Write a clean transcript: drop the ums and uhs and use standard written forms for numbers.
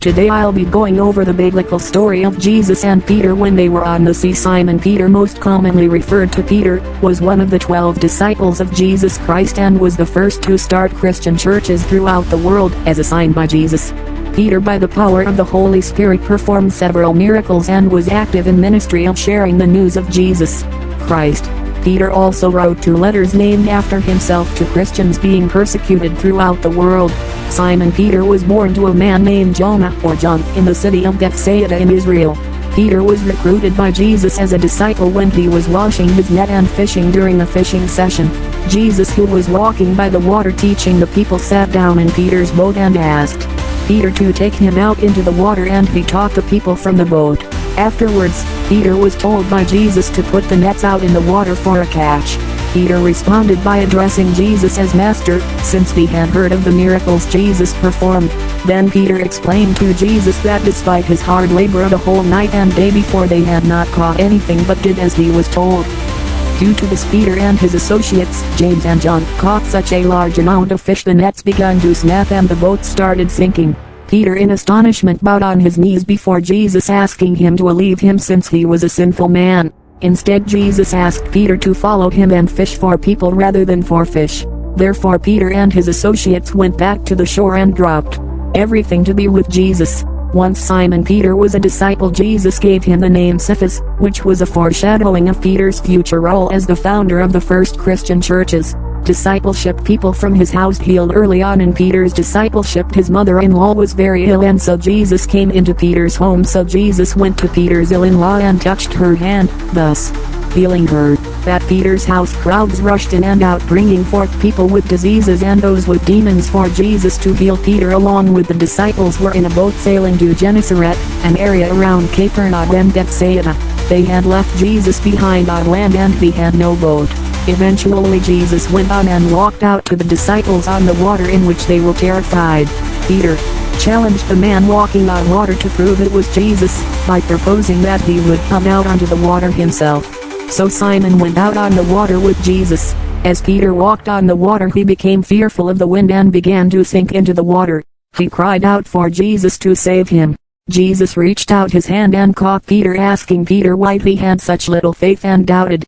Today I'll be going over the biblical story of Jesus and Peter when they were on the sea. Simon Peter, most commonly referred to Peter, was one of the 12 disciples of Jesus Christ and was the first to start Christian churches throughout the world as assigned by Jesus. Peter, by the power of the Holy Spirit, performed several miracles and was active in ministry of sharing the news of Jesus Christ. Peter also wrote 2 letters named after himself to Christians being persecuted throughout the world. Simon Peter was born to a man named Jonah or John in the city of Bethsaida in Israel. Peter was recruited by Jesus as a disciple when he was washing his net and fishing during a fishing session. Jesus, who was walking by the water teaching the people, sat down in Peter's boat and asked Peter to take him out into the water, and he taught the people from the boat. Afterwards, Peter was told by Jesus to put the nets out in the water for a catch. Peter responded by addressing Jesus as Master, since he had heard of the miracles Jesus performed. Then Peter explained to Jesus that despite his hard labor the whole night and day before, they had not caught anything but did as he was told. Due to this, Peter and his associates, James and John, caught such a large amount of fish the nets began to snap and the boat started sinking. Peter in astonishment bowed on his knees before Jesus, asking him to leave him since he was a sinful man. Instead, Jesus asked Peter to follow him and fish for people rather than for fish. Therefore Peter and his associates went back to the shore and dropped everything to be with Jesus. Once Simon Peter was a disciple, Jesus gave him the name Cephas, which was a foreshadowing of Peter's future role as the founder of the first Christian churches. Discipleship. People from his house healed early on in Peter's discipleship. His mother-in-law was very ill, and so Jesus came into Peter's home. So Jesus went to Peter's ill-in-law and touched her hand, thus healing her. At Peter's house, crowds rushed in and out, bringing forth people with diseases and those with demons for Jesus to heal. Peter along with the disciples were in a boat sailing to Gennesaret, an area around Capernaum and Bethsaida. They had left Jesus behind on land and he had no boat. Eventually Jesus went on and walked out to the disciples on the water, in which they were terrified. Peter challenged the man walking on water to prove it was Jesus, by proposing that he would come out onto the water himself. So Simon went out on the water with Jesus. As Peter walked on the water, he became fearful of the wind and began to sink into the water. He cried out for Jesus to save him. Jesus reached out his hand and caught Peter, asking Peter why he had such little faith and doubted.